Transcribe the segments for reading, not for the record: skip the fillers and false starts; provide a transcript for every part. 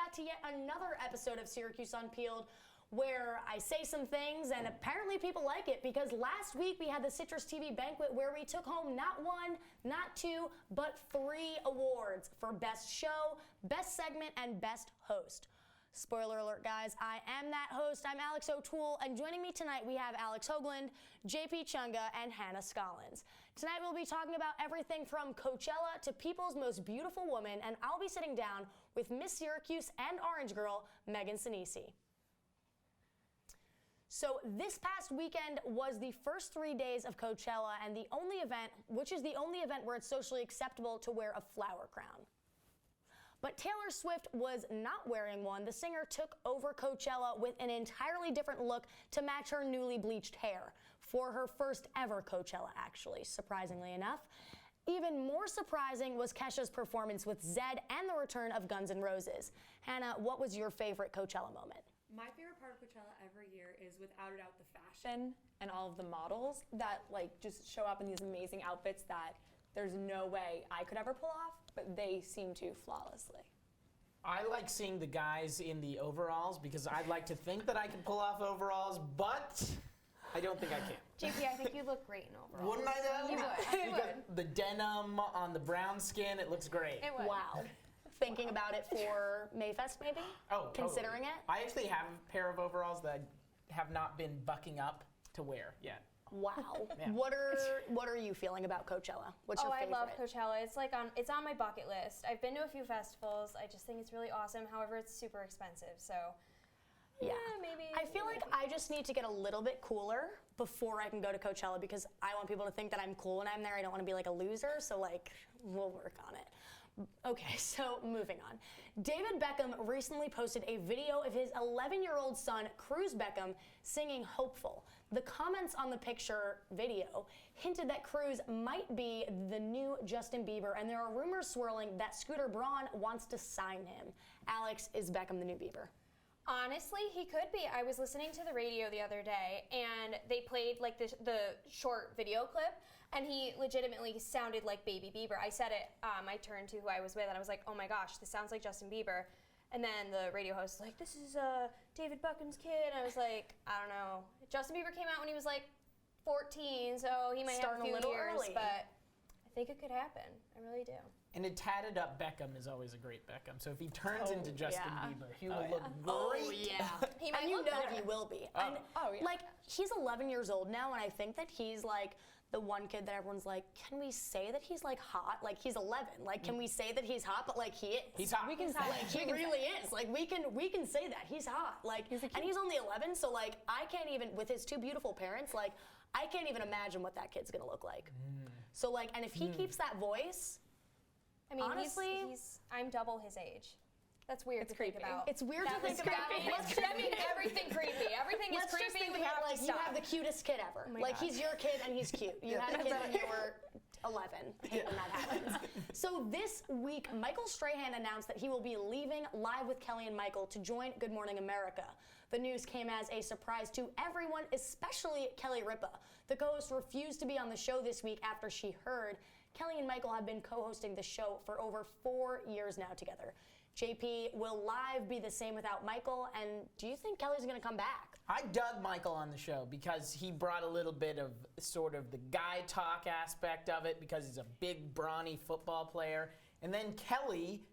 back to yet another episode of Syracuse Unpeeled, where I say some things and apparently people like it, because last week we had the Citrus TV banquet where we took home not one, not two, but 3 awards for Best Show, Best Segment, and Best Host. Spoiler alert, guys, I am that host. I'm Alex O'Toole, and joining me tonight we have Alex Hoagland, JP Chunga, and Hannah Scollins. Tonight we'll be talking about everything from Coachella to People's Most Beautiful Woman, and I'll be sitting down with Miss Syracuse and Orange Girl, Megan Sinisi. So this past weekend was the first 3 days of Coachella, and the only event, which is the only event where it's socially acceptable to wear a flower crown. But Taylor Swift was not wearing one. The singer took over Coachella with an entirely different look to match her newly bleached hair for her first ever Coachella, actually, surprisingly enough. Even more surprising was Kesha's performance with Zedd and the return of Guns N' Roses. Hannah, what was your favorite Coachella moment? My favorite part of Coachella every year is without a doubt the fashion and all of the models that just show up in these amazing outfits that there's no way I could ever pull off, but they seem to flawlessly. I like seeing the guys in the overalls because I'd like to think that I can pull off overalls, but I don't think I can. JP, I think you look great in overalls. Wouldn't I though? You would. You would. The denim on the brown skin, it looks great. It would. Wow. Thinking about it for Mayfest, maybe? Oh, considering totally. it? I actually have a pair of overalls that have not been bucking up to wear yet. Wow. Yeah. What are you feeling about Coachella? What's your favorite? I love Coachella. It's on my bucket list. I've been to a few festivals. I just think it's really awesome. However, it's super expensive. So yeah, maybe. I feel like I just need to get a little bit cooler before I can go to Coachella, because I want people to think that I'm cool when I'm there. I don't want to be like a loser. So we'll work on it. Okay, so moving on. David Beckham recently posted a video of his 11-year-old son, Cruz Beckham, singing Hopeful. The comments on the picture video hinted that Cruz might be the new Justin Bieber, and there are rumors swirling that Scooter Braun wants to sign him. Alex, is Beckham the new Bieber? Honestly, he could be. I was listening to the radio the other day, and they played the short video clip, and he legitimately sounded like Baby Bieber. I said it. I turned to who I was with, and I was like, "Oh my gosh, this sounds like Justin Bieber." And then the radio host was like, "This is David Beckham's kid." And I was like, "I don't know." Justin Bieber came out when he was 14, so he might have a few years, early. but I think it could happen. I really do. And a tatted up Beckham is always a great Beckham. So if he turns into Justin Bieber, he will look great. Oh, yeah. He might and you look know better. he will be. Oh. And, he's 11 years old now, and I think that he's the one kid that everyone's like, can we say that he's hot? He's 11. Can we say that he's hot? But he is. He's hot. We can say he really is. We can say that he's hot. And he's only 11, so I can't even, with his 2 beautiful parents, I can't even imagine what that kid's gonna look like. So and if he keeps that voice, I mean, honestly, I'm double his age. That's weird to think about. It's weird to think about. That means everything creepy. Everything is creepy. Just think We have to you stop. have the cutest kid ever. Oh my He's your kid and he's cute. You had a kid when you were 11. I hate when that happens. So this week, Michael Strahan announced that he will be leaving Live with Kelly and Michael to join Good Morning America. The news came as a surprise to everyone, especially Kelly Ripa. The co-host refused to be on the show this week after she heard Kelly and Michael have been co-hosting the show for over 4 years now together. JP, will Live be the same without Michael? And do you think Kelly's going to come back? I dug Michael on the show because he brought a little bit of sort of the guy talk aspect of it, because he's a big, brawny football player. And then Kelly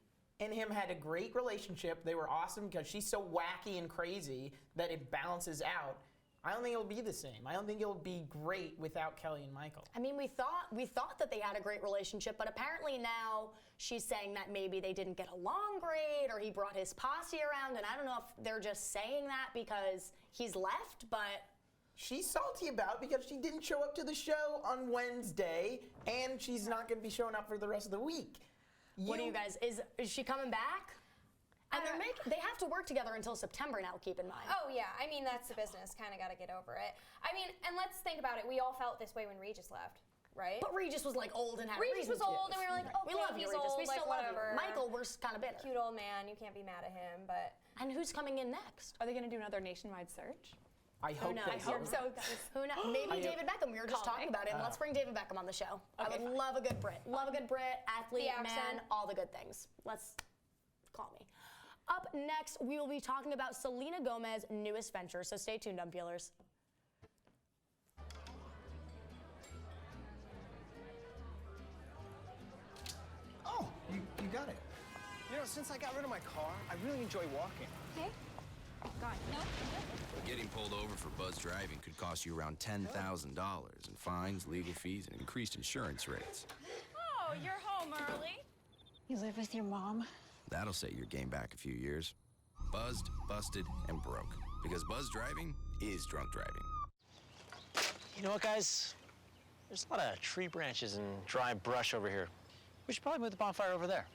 and him had a great relationship. They were awesome because she's so wacky and crazy that it balances out. I don't think it'll be the same. I don't think it'll be great without Kelly and Michael. I mean, we thought that they had a great relationship, but apparently now she's saying that maybe they didn't get along great, or he brought his posse around, and I don't know if they're just saying that because he's left, but she's salty about it because she didn't show up to the show on Wednesday, and she's not going to be showing up for the rest of the week. What do you guys, is she coming back? And they have to work together until September now, keep in mind. Oh, yeah. I mean, that's the business. Kind of got to get over it. I mean, and let's think about it. We all felt this way when Regis left, right? But Regis was old and had Regis was old, and we were like, okay, we love you, he's Regis. old, We still love whatever. you. Michael, we're kind of bitter. Cute old man. You can't be mad at him, but. And who's coming in next? Are they going to do another nationwide search? I hope knows? they I hope so. Who knows? Maybe David Beckham. We were just talking about it. Let's bring David Beckham on the show. I would love a good Brit. Love a good Brit, athlete, man, all the good things. Let's call me. Up next, we will be talking about Selena Gomez's newest venture, so stay tuned, Unpeelers. Oh, you got it. You know, since I got rid of my car, I really enjoy walking. Okay. God, no. Getting pulled over for buzz driving could cost you around $10,000 in fines, legal fees, and increased insurance rates. Oh, you're home early. You live with your mom? That'll set your game back a few years. Buzzed, busted, and broke. Because buzz driving is drunk driving. You know what, guys? There's a lot of tree branches and dry brush over here. We should probably move the bonfire over there.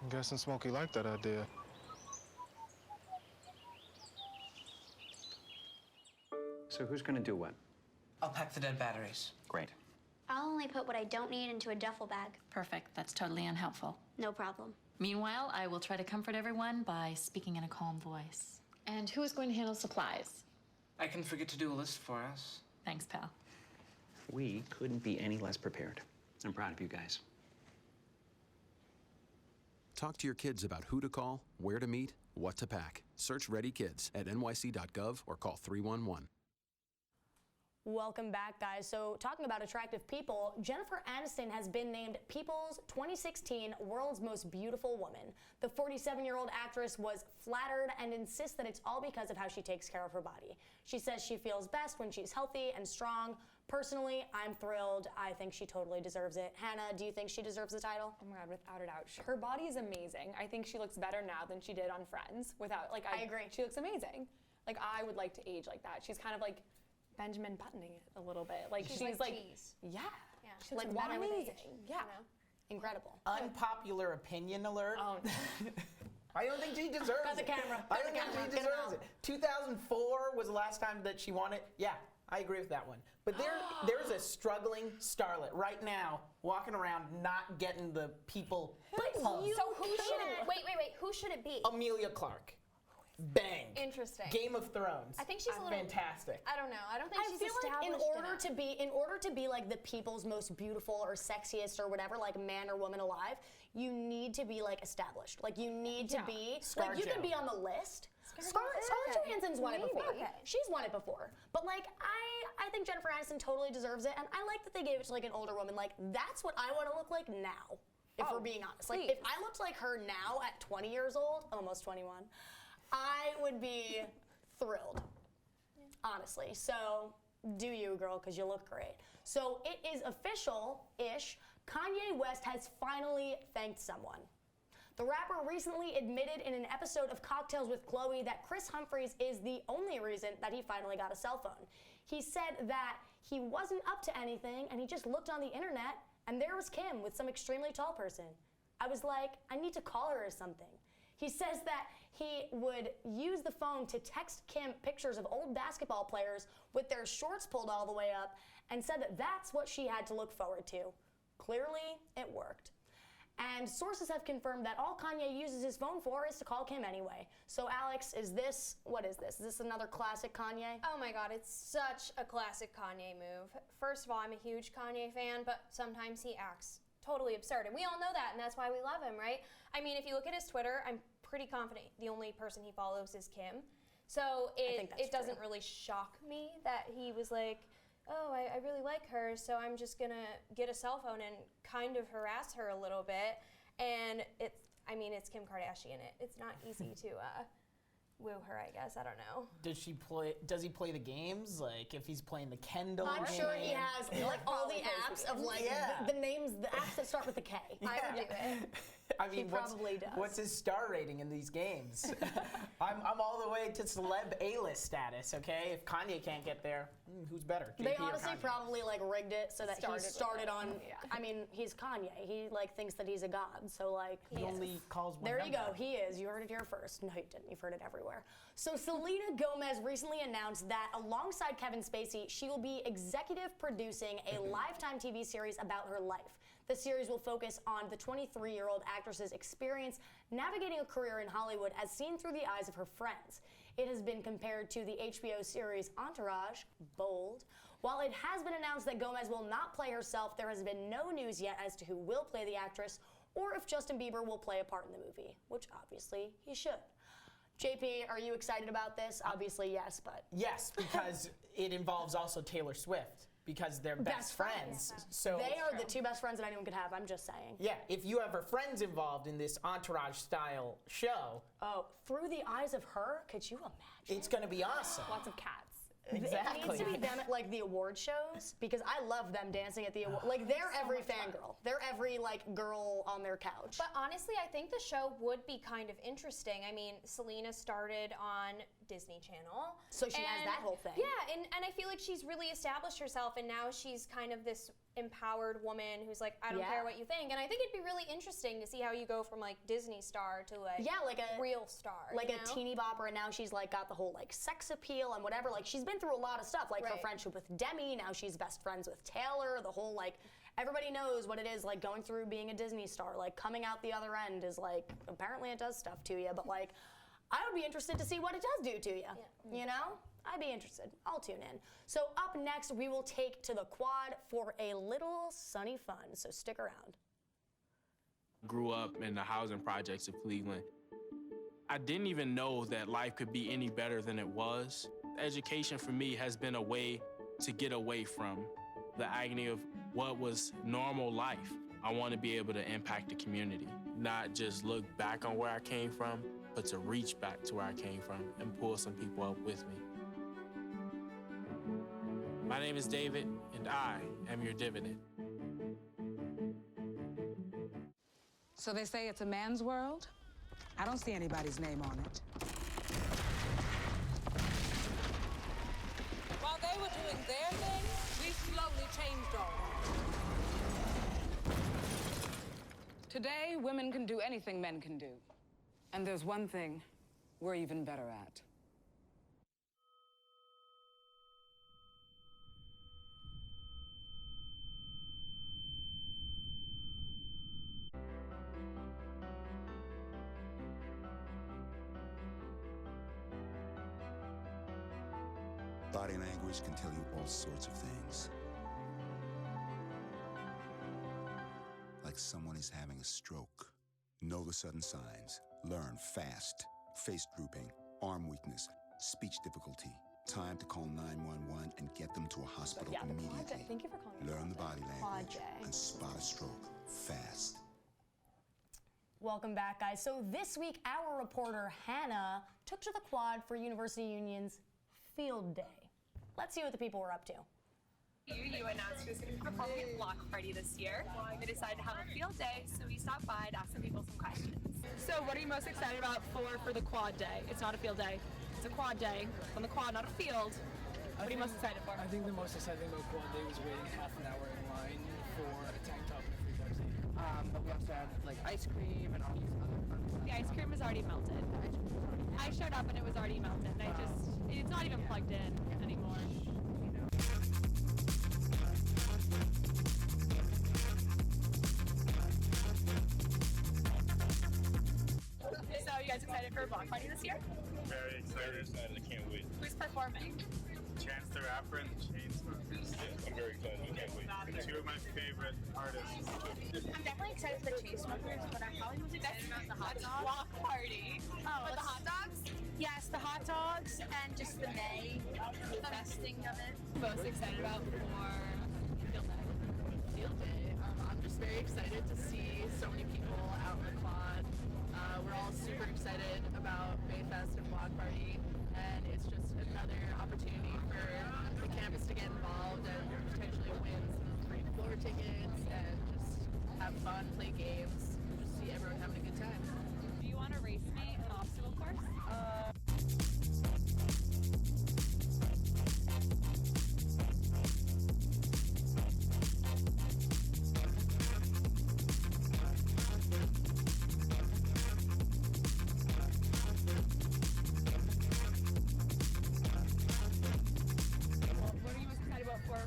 I'm guessing Smokey liked that idea. So who's gonna do what? I'll pack the dead batteries. Great. I'll only put what I don't need into a duffel bag. Perfect. That's totally unhelpful. No problem. Meanwhile, I will try to comfort everyone by speaking in a calm voice. And who is going to handle supplies? I can forget to do a list for us. Thanks, pal. We couldn't be any less prepared. I'm proud of you guys. Talk to your kids about who to call, where to meet, what to pack. Search Ready Kids at nyc.gov or call 311. Welcome back, guys. So talking about attractive people, Jennifer Aniston has been named People's 2016 World's Most Beautiful Woman. The 47-year-old actress was flattered and insists that it's all because of how she takes care of her body. She says she feels best when she's healthy and strong. Personally, I'm thrilled. I think she totally deserves it. Hannah, do you think she deserves the title? Oh my God, without a doubt. Her body is amazing. I think she looks better now than she did on Friends. I agree. She looks amazing. Like, I would like to age like that. She's kind of like Benjamin Buttoning it a little bit. Like, she's like cheese. yeah. Yeah. She looks Like, better with amazing. age, Yeah. you know? Incredible. Unpopular opinion alert. Oh, no. I don't think she deserves Cut the it. camera. I Cut don't the think camera. she Get him deserves out. it. 2004 was the last time that she won it. Yeah, I agree with that one. But there's a struggling starlet right now walking around not getting the people pumped. So who should it? Wait. Who should it be? Amelia Clark. Bang. Interesting. Game of Thrones. I think she's a little fantastic. I don't know. I don't think I she's feel like in established order to be like the people's most beautiful or sexiest or whatever, like man or woman alive, you need to be like established. Like you need to be like you can be on the list. Scarlett Johansson's won it before. Okay. She's won it before. But like I think Jennifer Aniston totally deserves it, and I like that they gave it to like an older woman. Like that's what I want to look like now. If we're being honest, like if I looked like her now at 20 years old, almost 21. I would be thrilled, honestly. So do you, girl, because you look great. So it is official-ish. Kanye West has finally thanked someone. The rapper recently admitted in an episode of Cocktails with Chloe that Chris Humphries is the only reason that he finally got a cell phone. He said that he wasn't up to anything and he just looked on the internet and there was Kim with some extremely tall person. I was like, I need to call her or something. He says that he would use the phone to text Kim pictures of old basketball players with their shorts pulled all the way up and said that that's what she had to look forward to. Clearly, it worked. And sources have confirmed that all Kanye uses his phone for is to call Kim anyway. So Alex, what is this? Is this another classic Kanye? Oh my God, it's such a classic Kanye move. First of all, I'm a huge Kanye fan, but sometimes he acts totally absurd. And we all know that, and that's why we love him, right? I mean, if you look at his Twitter, I'm pretty confident the only person he follows is Kim. So it doesn't really shock me that he was like, oh, I really like her, so I'm just gonna get a cell phone and kind of harass her a little bit. And it's Kim Kardashian. It's not easy to woo her, I guess. I don't know. Does he play the games? Like if he's playing the Kendall I'm game? sure he has like all the apps of like the names, the apps that start with a K. I would do it. I mean, probably does. What's his star rating in these games? I'm all the way to celeb A-list status, okay? If Kanye can't get there, who's better? They JP or honestly Kanye? probably like rigged it so that he started on. Yeah. I mean, he's Kanye. He like thinks that he's a god. So like He only calls one There you number. go. He is. You heard it here first. No, you didn't. You've heard it everywhere. So Selena Gomez recently announced that alongside Kevin Spacey, she will be executive producing a Lifetime TV series about her life. The series will focus on the 23-year-old actress's experience navigating a career in Hollywood as seen through the eyes of her friends. It has been compared to the HBO series Entourage, bold. While it has been announced that Gomez will not play herself, there has been no news yet as to who will play the actress or if Justin Bieber will play a part in the movie, which obviously he should. JP, are you excited about this? Obviously, yes, but... Yes, because it involves also Taylor Swift, because they're best friends. So they are the two best friends that anyone could have, I'm just saying. Yeah, if you have her friends involved in this Entourage-style show... Oh, through the eyes of her? Could you imagine? It's going to be awesome. Lots of cats. Exactly. It needs to be them at like the award shows, because I love them dancing at the award. Like they're every fangirl. They're every like girl on their couch. But honestly, I think the show would be kind of interesting. I mean, Selena started on Disney Channel. So she has that whole thing. Yeah, and I feel like she's really established herself, and now she's kind of this empowered woman who's like, I don't care what you think. And I think it'd be really interesting to see how you go from like Disney star to like like a real star. Like a teeny bopper, and now she's like got the whole like sex appeal and whatever. Like she's been through a lot of stuff, like her friendship with Demi, now she's best friends with Taylor, the whole like, everybody knows what it is like going through being a Disney star. Like coming out the other end is like, apparently it does stuff to you, but like, I would be interested to see what it does do to you, you know? I'd be interested. I'll tune in. So up next, we will take to the quad for a little sunny fun, so stick around. Grew up in the housing projects of Cleveland. I didn't even know that life could be any better than it was. Education for me has been a way to get away from the agony of what was normal life. I want to be able to impact the community, not just look back on where I came from, but to reach back to where I came from and pull some people up with me. My name is David, and I am your dividend. So they say it's a man's world? I don't see anybody's name on it. While they were doing their thing, we slowly changed all that. Today, women can do anything men can do. And there's one thing we're even better at. Body language can tell you all sorts of things. Like someone is having a stroke. Know the sudden signs. Learn fast. Face drooping, arm weakness, speech difficulty. Time to call 911 and get them to a hospital immediately. Thank you for calling me. Learn the body language and spot a stroke fast. Welcome back, guys. So this week, our reporter, Hannah, took to the quad for University Union's Field Day. Let's see what the people were up to. You announced you was going to be performing at Block Party this year. We decided to have a field day, so we stopped by to ask some people some questions. So what are you most excited about for the quad day? It's not a field day. It's a quad day. On the quad, not a field. What are you most excited for? I think the most exciting thing about quad day was waiting half an hour in line for a tank top and a free Pepsi. But we also had like ice cream and all these other fun stuff. The ice cream was already melted. I showed up and it was already melted. And it's not even plugged in anymore. So you guys excited for a block party this year? Very excited. I can't wait. Who's performing? Chance the Rapper and the Chainsmokers. I'm very excited. I can't wait. Two of my favorite artists. I'm definitely excited for the Chainsmokers, but I'm probably most excited about the hot dog block party. Oh, the hot dogs? Yes, the hot dogs and just the May, the festing of it. Most excited about for Field Day. Field Day. I'm just very excited to see so many people out in the quad. We're all super excited about Mayfest and Block Party, and it's just another opportunity for the campus to get involved and potentially win some free floor tickets and just have fun, play games, just see everyone having a good time. Do you want to race me an obstacle course?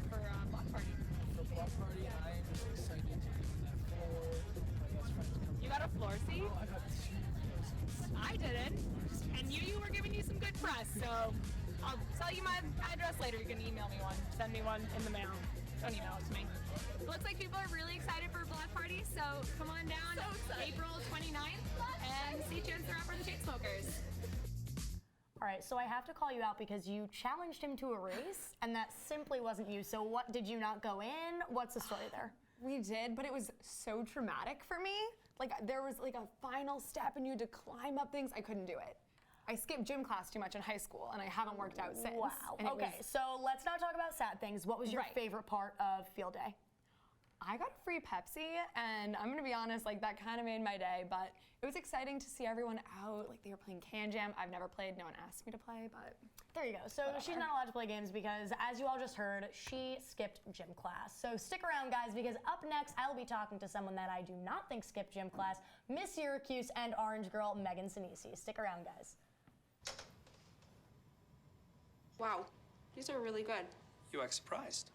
For Block Party, I am just excited to do that for my best tell you my address later. You can email me one. Send me one in the mail. Don't email it to me. Looks like people are really excited for a block party, so come on down April 29th and see Chance the Rapper and the Chainsmokers. All right, so I have to call you out because you challenged him to a race, and that simply wasn't you. So what, did you not go in? What's the story there? We did, but it was so traumatic for me. Like, there was like a final step and you had to climb up things. I couldn't do it. I skipped gym class too much in high school, and I haven't worked out since. Wow. And it Okay, so let's not talk about sad things. What was your favorite part of field day? I got a free Pepsi, and I'm gonna be honest, like that kind of made my day, but it was exciting to see everyone out. Like they were playing Can Jam. I've never played, no one asked me to play, but. There you go. So she's not allowed to play games because, as you all just heard, she skipped gym class. So stick around, guys, because up next, I'll be talking to someone that I do not think skipped gym class, Miss Syracuse and Orange Girl, Megan Sinisi. Stick around, guys. Wow, these are really good. You act surprised.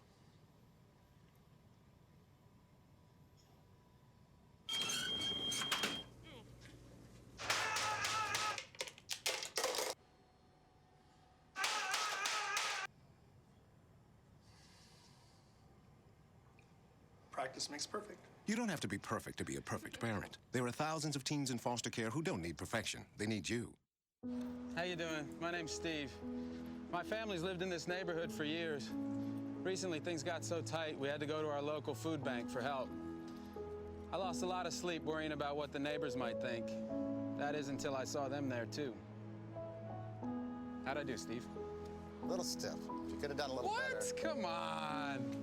Practice makes perfect. You don't have to be perfect to be a perfect parent. There are thousands of teens in foster care who don't need perfection. They need you. How you doing? My name's Steve. My family's lived in this neighborhood for years. Recently, things got so tight, we had to go to our local food bank for help. I lost a lot of sleep worrying about what the neighbors might think. That is until I saw them there, too. How'd I do, Steve? A little stiff. You could have done a little better. What? Come on.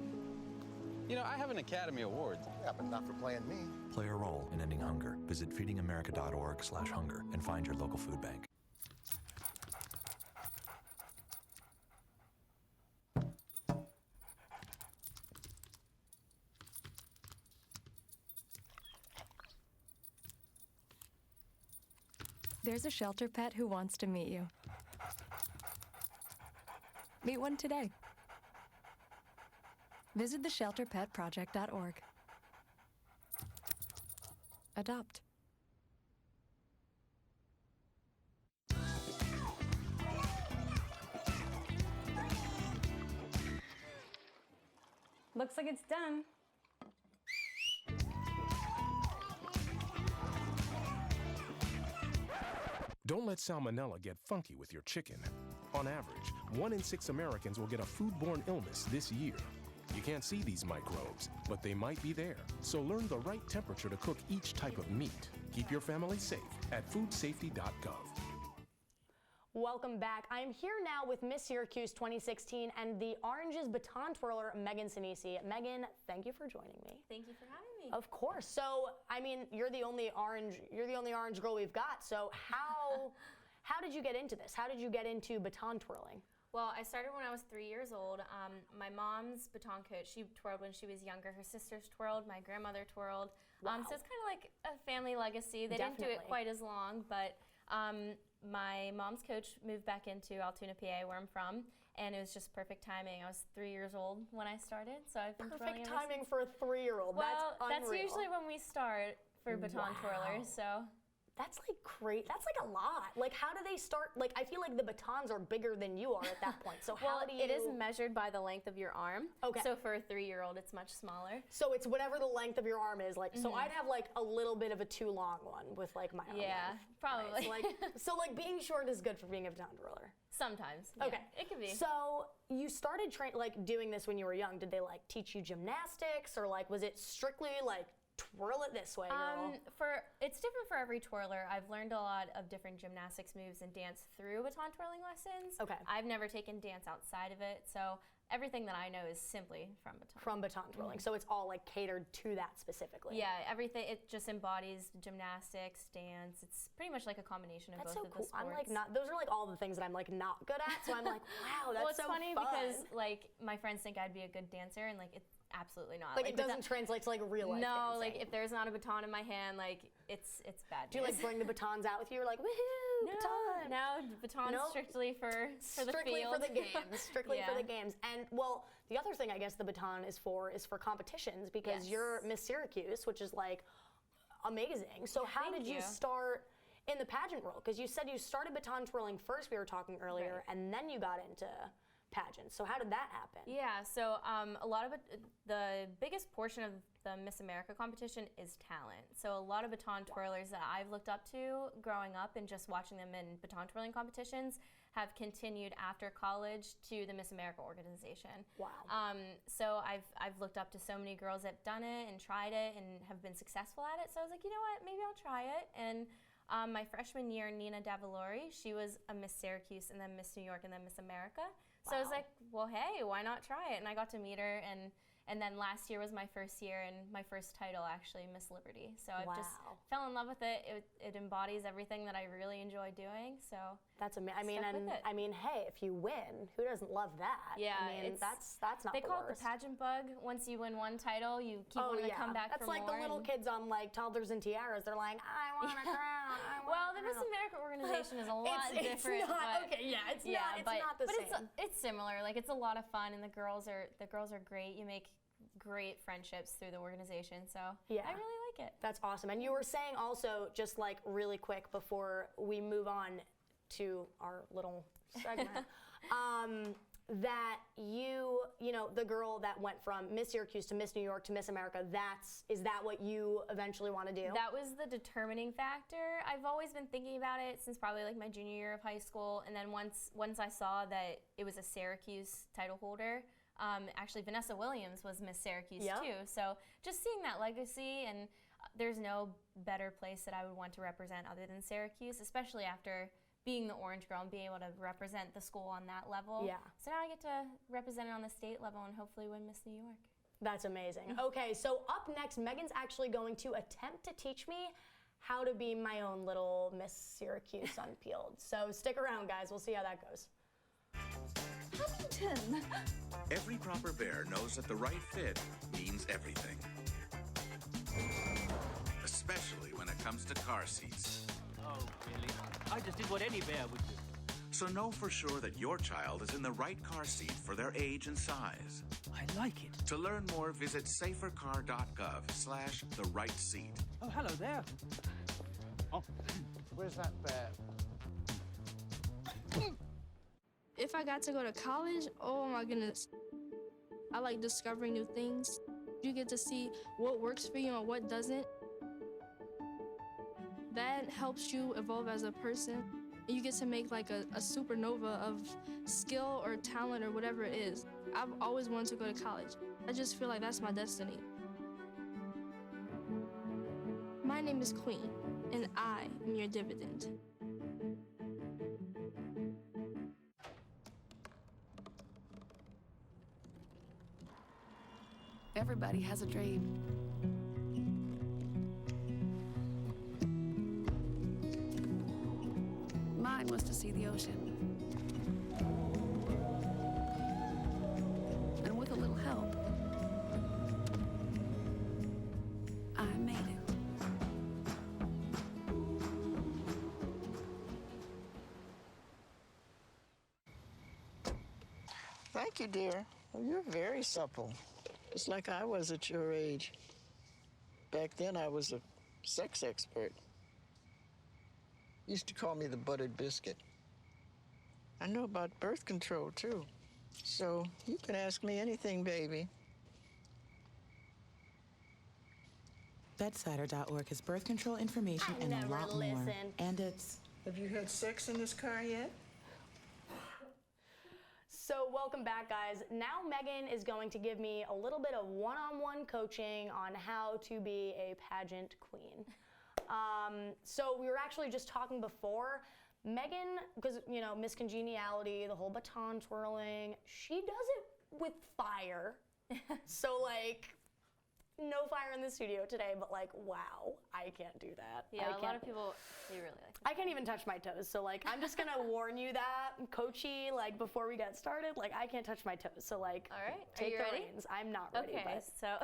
You know, I have an Academy Award. Yeah, but not for playing me. Play a role in ending hunger. Visit feedingamerica.org/hunger and find your local food bank. There's a shelter pet who wants to meet you. Meet one today. Visit theshelterpetproject.org. Adopt. Looks like it's done. Don't let salmonella get funky with your chicken. On average, 1 in 6 Americans will get a foodborne illness this year. You can't see these microbes, but they might be there. So learn the right temperature to cook each type of meat. Keep your family safe at foodsafety.gov. Welcome back. I'm here now with Miss Syracuse 2016 and the Orange's baton twirler, Megan Sinisi. Megan, thank you for joining me. Thank you for having me. Of course. So, I mean, you're the only orange girl we've got. So how did you get into this? How did you get into baton twirling? Well, I started when I was 3 years old. My mom's baton coach, she twirled when she was younger. Her sisters twirled, my grandmother twirled. Wow. So it's kind of like a family legacy. They didn't do it quite as long, but my mom's coach moved back into Altoona, PA, where I'm from, and it was just perfect timing. I was 3 years old when I started, so I've been twirling Perfect timing for a 3-year-old. Well, that's unreal. usually when we start for baton twirlers, so. That's like great. That's like a lot. Like, how do they start? Like, I feel like the batons are bigger than you are at that point. So well, how do you? It is measured by the length of your arm. Okay. So for a 3-year-old, it's much smaller. So it's whatever the length of your arm is. Like, so I'd have like a little bit of a too long one with like my arm. Yeah, length. probably. Right? So like being short is good for being a baton twirler. Sometimes. Yeah, Okay. it could be. So you started doing this when you were young. Did they like teach you gymnastics, or like was it strictly like twirl it this way, girl? It's different for every twirler. I've learned a lot of different gymnastics moves and dance through baton twirling lessons. Okay. I've never taken dance outside of it, so everything that I know is simply from baton. From baton twirling. So it's all like catered to that specifically. Yeah, everything. It just embodies gymnastics, dance. It's pretty much like a combination of That's both so of cool. the sports. I'm like not. Those are like all the things that I'm like not good at. So I'm like, wow, that's well, it's so funny fun. because like my friends think I'd be a good dancer, and like it's absolutely not. Like it doesn't translate to like real life No, dancing. like if there's not a baton in my hand, like it's bad. Do you like bring the batons out with you? You're like, woohoo, baton. No, baton's Nope. strictly for the Strictly field. for the games. Strictly Yeah. for the games. And well, the other thing I guess the baton is for competitions because Yes. you're Miss Syracuse, which is like amazing. So how Thank did you you. start in the pageant world? Because you said you started baton twirling first, we were talking earlier, Right. and then you got into pageants. So how did that happen? Yeah, so a lot of it, the biggest portion of the Miss America competition is talent. So a lot of baton twirlers that I've looked up to growing up and just watching them in baton twirling competitions have continued after college to the Miss America organization. Wow. So I've looked up to so many girls that have done it and tried it and have been successful at it. So I was like, you know what, maybe I'll try it. And my freshman year, Nina Davalori, she was a Miss Syracuse and then Miss New York and then Miss America. So I was like, well, hey, why not try it? And I got to meet her, and then last year was my first year and my first title, actually, Miss Liberty. So I just fell in love with it. It embodies everything that I really enjoy doing. So that's amazing. I mean, hey, if you win, who doesn't love that? Yeah, I mean, that's not they the call worst. it the pageant bug. Once you win one title, you keep wanting to come back that's for like more. the little kids on like Toddlers and Tiaras. They're like, I want a crown. Well, the Miss America organization is a lot different. It's not, but it's not the same. It's similar. Like, it's a lot of fun, and the girls are great. You make great friendships through the organization, so I really like it. That's awesome. And you were saying also, just like really quick before we move on to our little segment, that you know, the girl that went from Miss Syracuse to Miss New York to Miss America, is that what you eventually want to do? That was the determining factor. I've always been thinking about it since probably like my junior year of high school, and then once I saw that it was a Syracuse title holder, actually Vanessa Williams was Miss Syracuse too, so just seeing that legacy, and there's no better place that I would want to represent other than Syracuse, especially after being the Orange Girl and being able to represent the school on that level. Yeah. So now I get to represent it on the state level and hopefully win Miss New York. That's amazing. Okay, so up next, Megan's actually going to attempt to teach me how to be my own little Miss Syracuse Unpeeled. So stick around, guys. We'll see how that goes. Huntington. Every proper bear knows that the right fit means everything. Especially when it comes to car seats. Oh, really? I just did what any bear would do. So know for sure that your child is in the right car seat for their age and size. I like it. To learn more, visit safercar.gov/the right seat. Oh, hello there. Oh, where's that bear? If I got to go to college, oh my goodness. I like discovering new things. You get to see what works for you and what doesn't. That helps you evolve as a person. And you get to make like a supernova of skill or talent or whatever it is. I've always wanted to go to college. I just feel like that's my destiny. My name is Queen, and I am your dividend. Everybody has a dream. Mine was to see the ocean. And with a little help, I made it. Thank you, dear. Well, you're very supple. Just like I was at your age. Back then, I was a sex expert. Used to call me the buttered biscuit. I know about birth control, too. So you can ask me anything, baby. BEDSIDER.org has birth control information and a lot more. And it's... Have you had sex in this car yet? So welcome back, guys. Now Megan is going to give me a little bit of one-on-one coaching on how to be a pageant queen. So we were actually just talking before. Megan, because, you know, Miss Congeniality, the whole baton twirling, she does it with fire. So, like, no fire in the studio today, but, like, wow, I can't do that. Yeah, a lot of people, they really like I can't even touch my toes. So, like, I'm just going to warn you that, coachy, like, before we get started, like, I can't touch my toes. So, like, all right, take the ready? reins. I'm not ready. Okay, but. so,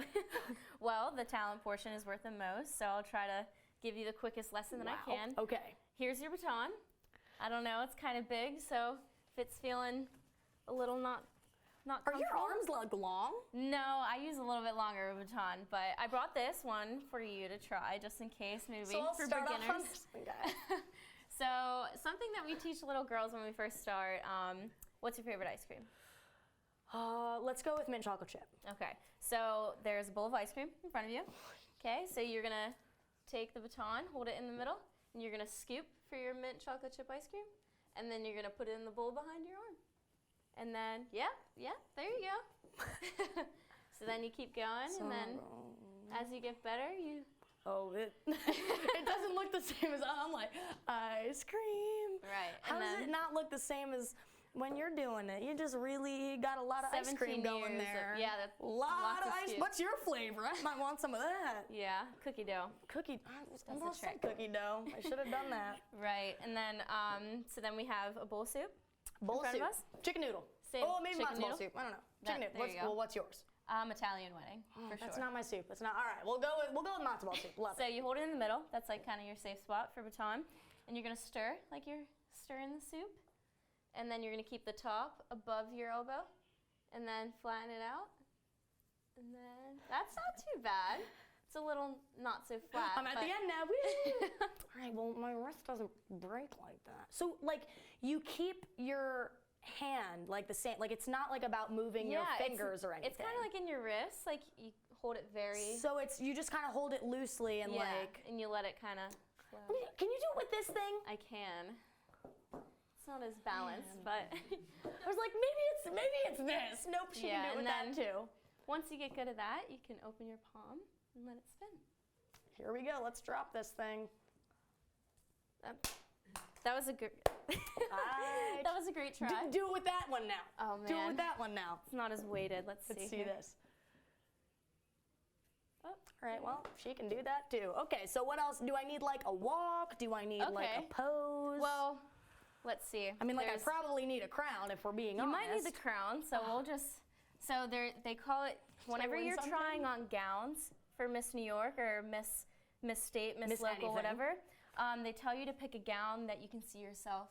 well, the talent portion is worth the most, so I'll try to give you the quickest lesson that I can. Okay. Here's your baton. I don't know, it's kind of big, so if it's feeling a little not Are your arms like long? No, I use a little bit longer of a baton, but I brought this one for you to try just in case, maybe So I'll for start beginners. off on this one, guys. So something that we teach little girls when we first start, what's your favorite ice cream? Let's go with mint chocolate chip. Okay, so there's a bowl of ice cream in front of you. Okay, so you're gonna take the baton, hold it in the middle, and you're gonna scoop for your mint chocolate chip ice cream, and then you're gonna put it in the bowl behind your arm. And then, yeah, there you go. So then you keep going, and then as you get better, you... Oh, it doesn't look the same as, I'm like, ice cream. Right. How does it not look the same as when you're doing it? You just really got a lot of ice cream going there. That's lot of ice. What's your flavor? I might want some of that. Yeah, cookie dough. Cookie. I almost said cookie dough. I should have done that. Right, and then so then we have a bowl of soup. Bowl of soup. Chicken noodle. Maybe matzo ball soup. I don't know. Chicken noodle. What's yours? Italian wedding, for sure. That's not my soup. That's not. All right, we'll go with matzo ball soup. Love it. So you hold it in the middle. That's like kind of your safe spot for baton, and you're gonna stir like you're stirring the soup, and then you're gonna keep the top above your elbow, and then flatten it out, and then that's not too bad. It's a little not so flat. I'm at the end now. Woo! All right, well, my wrist doesn't break like that. So, like, you keep your hand like the same, like it's not like about moving your fingers or anything. It's kind of like in your wrist, like you hold it very... So it's, you just kind of hold it loosely and like... and you let it kind of flow. Can you do it with this thing? I can. It's not as balanced, but... I was like, maybe it's this. Nope, she can do it with that too. Once you get good at that, you can open your palm and let it spin. Here we go, let's drop this thing. That was a good... That was a great try. Do it with that one now. Oh, man. Do it with that one now. It's not as weighted. Let's see this. Oh, all right, well, she can do that too. Okay, so what else? Do I need like a walk? Do I need like a pose? Well, let's see. I mean, like I probably need a crown if we're being honest. You might need the crown, so we'll just... So they call it, whenever you're trying on gowns for Miss New York or Miss State, Miss Local, anything. whatever, they tell you to pick a gown that you can see yourself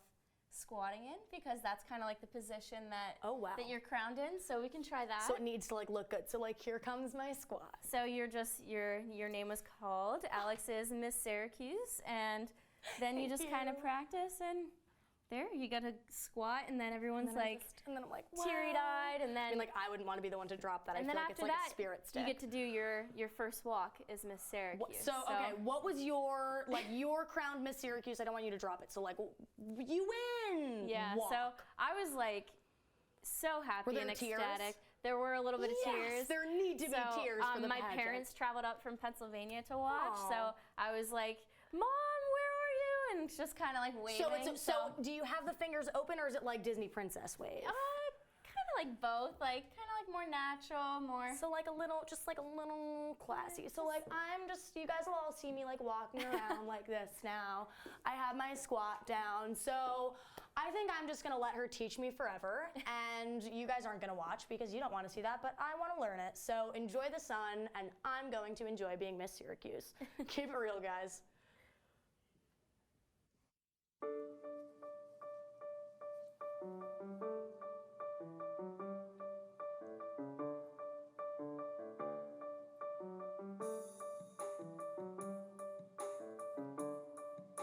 squatting in, because that's kind of like the position that that you're crowned in. So we can try that. So it needs to like look good. So like here comes my squat. So you're just your name was called. Alex is Miss Syracuse, and then you just kind of practice, and there you got to squat, and then everyone's like and then I'm like teary-eyed, and then I mean, like I wouldn't want to be the one to drop that. And I then feel like after it's like that, a spirit stick. you get to do your first walk as Miss Syracuse. So okay, what was your your crowned Miss Syracuse? I don't want you to drop it. So like you win. Yeah. Walk. So I was like so happy and ecstatic. Tears? There were a little bit of tears. There need to be tears for the my pageant. parents traveled up from Pennsylvania to watch, Aww. so I was like, "Mom, where are you?" And just kind of like waving. So do you have the fingers open, or is it like Disney princess wave? Kind of like both, like kind of like more natural, more. So like a little, just like a little classy. So like you guys will all see me like walking around like this now. I have my squat down. So I think I'm just gonna let her teach me forever, and you guys aren't gonna watch because you don't want to see that, but I want to learn it. So enjoy the sun, and I'm going to enjoy being Miss Syracuse. Keep it real, guys.